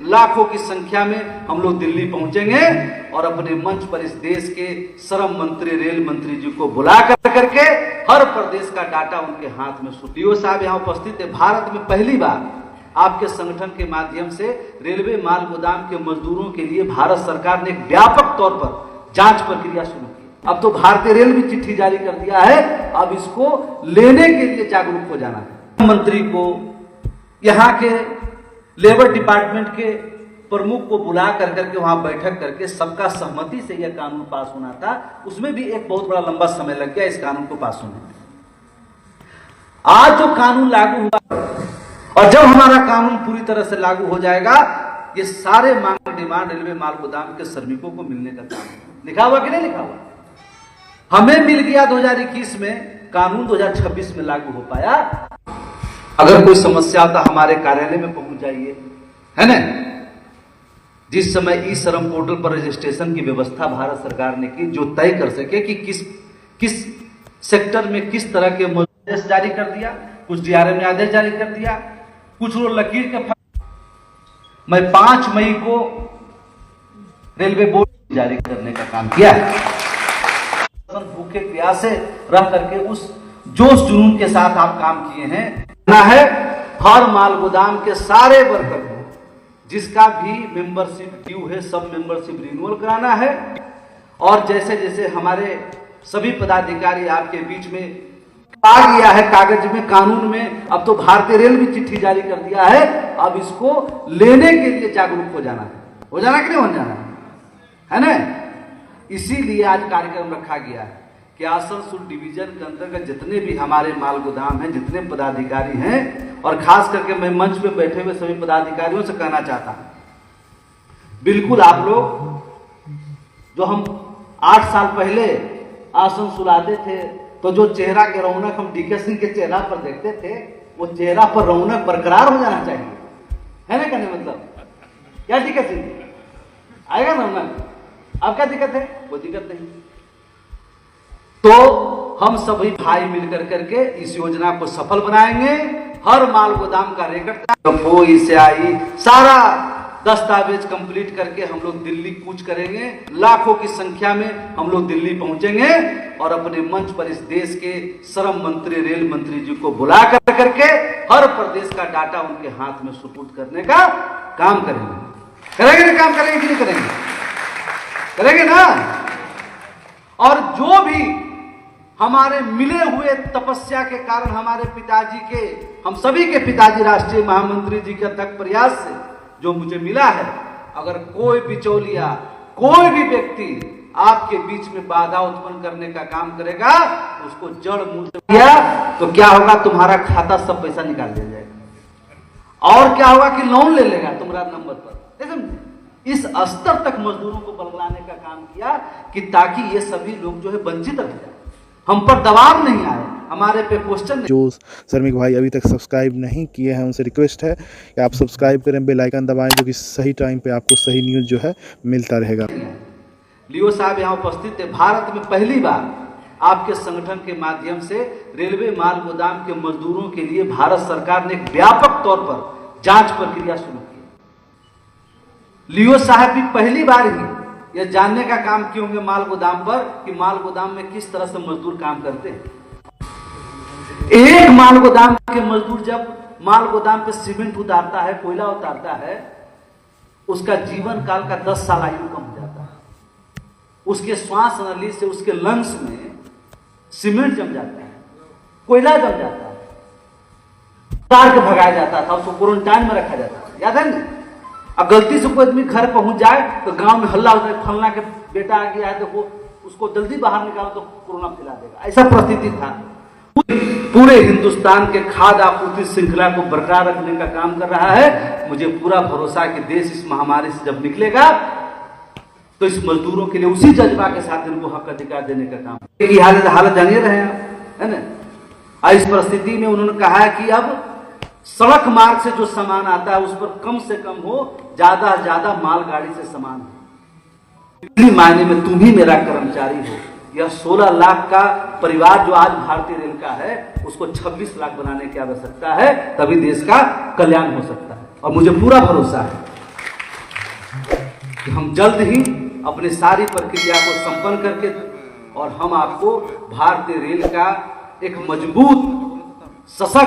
लाखों की संख्या में हम लोग दिल्ली पहुंचेंगे और अपने मंच पर इस देश के श्रम मंत्री, रेल मंत्री जी को बुला करके हर प्रदेश का डाटा उनके हाथ में डीओ साहब यहाँ उपस्थित है। भारत में पहली बार आपके संगठन के माध्यम से रेलवे माल गोदाम के मजदूरों के लिए भारत सरकार ने एक व्यापक तौर पर जांच प्रक्रिया शुरू की। अब तो भारतीय रेल भी चिट्ठी जारी कर दिया है, अब इसको लेने के लिए जागरूक हो जाना है। मंत्री को, यहाँ के लेबर डिपार्टमेंट के प्रमुख को बुला करके वहां बैठक करके सबका सहमति से यह कानून पास होना था। उसमें भी एक बहुत बड़ा लंबा समय लग गया इस कानून को पास होने में। आज जो कानून लागू हुआ और जब हमारा कानून पूरी तरह से लागू हो जाएगा, ये सारे मांग डिमांड रेलवे माल गोदाम के श्रमिकों को मिलने का काम लिखा हुआ कि नहीं लिखा हुआ? हमें मिल गया 2021 में, कानून 2026 में लागू हो पाया। अगर कोई समस्या आता हमारे कार्यालय में पहुंच जाइए, है ना। जिस समय ई श्रम पोर्टल पर रजिस्ट्रेशन की व्यवस्था भारत सरकार ने की, जो तय कर सके कि किस सेक्टर में किस तरह के आदेश जारी कर दिया, कुछ डीआरएम ने आदेश जारी कर दिया, कुछ लकीर के। मैं 5 मई को रेलवे बोर्ड जारी करने का काम किया है। भूखे प्यासे रह करके उस जोश जुनून के साथ आप काम किए हैं ना है। हर माल गोदाम के सारे वर्कर को जिसका भी मेंबरशिप ड्यू है, सब मेंबरशिप रिन्यूअल कराना है। और जैसे जैसे हमारे सभी पदाधिकारी आपके बीच में आ गया है कागज में, कानून में, अब तो भारतीय रेल भी चिट्ठी जारी कर दिया है, अब इसको लेने के लिए जागरूक हो जाना है। हो जाना कि नहीं हो जाना है ना। इसीलिए आज कार्यक्रम रखा गया है कि आसनसोल डिवीजन के अंतर्गत जितने भी हमारे माल गोदाम हैं, जितने पदाधिकारी हैं, और खास करके मैं मंच पे बैठे हुए सभी पदाधिकारियों से कहना चाहता हूं, बिल्कुल आप लोग जो हम 8 साल पहले आसनसोल आते थे तो जो चेहरा के रौनक हम डीके सिंह के चेहरा पर देखते थे, वो चेहरा पर रौनक बरकरार हो जाना चाहिए, है ना। कहने मतलब क्या डीके सिंह आएगा ना रौनक, अब क्या दिक्कत है? कोई दिक्कत नहीं। तो हम सभी भाई मिलकर करके इस योजना को सफल बनाएंगे। हर माल गोदाम का रिकॉर्ड से आई सारा दस्तावेज कंप्लीट करके हम लोग दिल्ली कूच करेंगे। लाखों की संख्या में हम लोग दिल्ली पहुंचेंगे और अपने मंच पर इस देश के श्रम मंत्री, रेल मंत्री जी को बुला करके हर प्रदेश का डाटा उनके हाथ में सुपुर्द करने का काम करेंगे। करेंगे काम करेंगे कि नहीं करेंगे? करेंगे ना। और जो भी हमारे मिले हुए तपस्या के कारण हमारे पिताजी के, हम सभी के पिताजी राष्ट्रीय महामंत्री जी के अथक प्रयास से जो मुझे मिला है, अगर कोई बिचौलिया, कोई भी व्यक्ति आपके बीच में बाधा उत्पन्न करने का काम करेगा, उसको जड़ मूल से किया तो क्या होगा? तुम्हारा खाता सब पैसा निकाल दिया जाएगा। और क्या होगा कि लोन ले लेगा तुम्हारा नंबर पर। इस स्तर तक मजदूरों को बलगलाने का काम किया कि ताकि ये सभी लोग जो है वंचित रह जाए, हम पर दबाव नहीं आए, हमारे पे क्वेश्चन। जो श्रमिक भाई अभी तक सब्सक्राइब नहीं किए हैं, उनसे रिक्वेस्ट है कि आप सब्सक्राइब करें, बेल आइकन दबाएं, जो कि सही टाइम पे आपको सही न्यूज़ जो है मिलता रहेगा। डीओ साहब यहाँ उपस्थित है। भारत में पहली बार आपके संगठन के माध्यम से रेलवे माल गोदाम के मजदूरों के लिए भारत सरकार ने एक व्यापक तौर पर जांच प्रक्रिया शुरू की। लियो साहब भी पहली बार ही यह जानने का काम किए होंगे माल गोदाम पर कि माल गोदाम में किस तरह से मजदूर काम करते हैं। एक माल गोदाम के मजदूर जब माल गोदाम पे सीमेंट उतारता है, कोयला उतारता है, उसका जीवन काल का 10 साल आयु कम हो जाता है। उसके श्वास नली से उसके लंग्स में सीमेंट जम जाता है, कोयला जम जाता है, उतार के भगाया जाता था, उसको क्वारंटाइन में रखा जाता था, याद है ना। अब गलती से कोई आदमी घर पहुंच जाए तो गांव में हल्ला होता है, फलना के बेटा आ गया है, देखो उसको जल्दी बाहर निकालो तो कोरोना फैला देगा। ऐसा परिस्थिति था। पूरे हिंदुस्तान के खाद्य आपूर्ति श्रृंखला को बरकरार रखने का काम कर रहा है। मुझे पूरा भरोसा है कि देश इस महामारी से जब निकलेगा तो इस मजदूरों के लिए उसी जज्बा के साथ इनको हक अधिकार देने का काम। हालत जानिए रहे हैं, है ना। इस परिस्थिति में उन्होंने कहा है कि अब सड़क मार्ग से जो सामान आता है उस पर कम से कम हो, ज्यादा से ज्यादा मालगाड़ी से सामान हो। इसी मायने में तुम ही मेरा कर्मचारी हो। यह 16 लाख का परिवार जो आज भारतीय रेल का है, उसको 26 लाख बनाने की आवश्यकता है, तभी देश का कल्याण हो सकता है। और मुझे पूरा भरोसा है कि हम जल्द ही अपनी सारी प्रक्रिया को संपन्न करके और हम आपको भारतीय रेल का एक मजबूत सशक्त